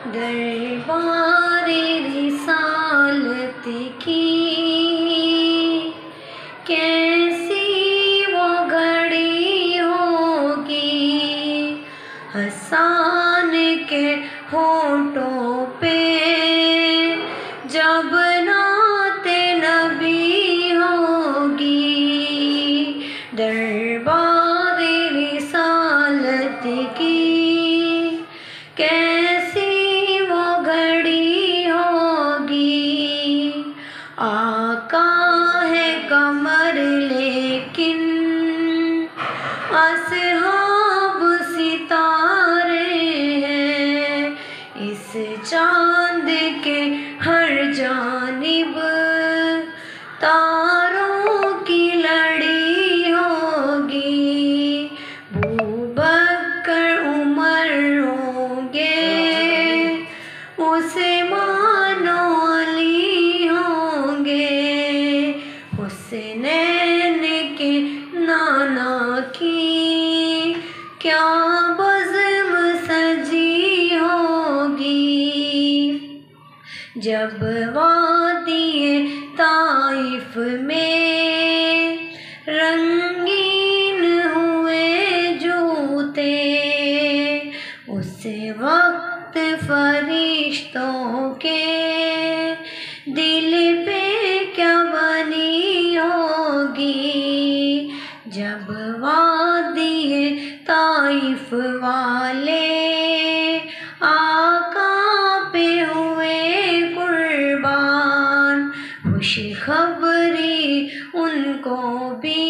دربار رسالت کی کیسی وہ گھڑی ہوگی، حسان کے ہونٹوں پہ جب نعت نبی ہوگی۔ دربار رسالت کی کیسی وہ گھڑی ہوگی، آقا ہے قمر لیکن اصحاب ستارے ہیں، اس چاند کے ہر جانب تاروں کی لڑی ہوگی، ابوبکر عمر ہوں گے، عثمان و علی ہوں گے، حسنین کے نانا کی کیا بزم سجی ہوگی۔ جب وادی طائف میں رنگین ہوئے جوتے، اس وقت فرشتوں کے دل پہ کیا بنی ہوگی۔ جب وادی طائف والے آقا پہ ہوئے قربان، خوشخبری ان کو بھی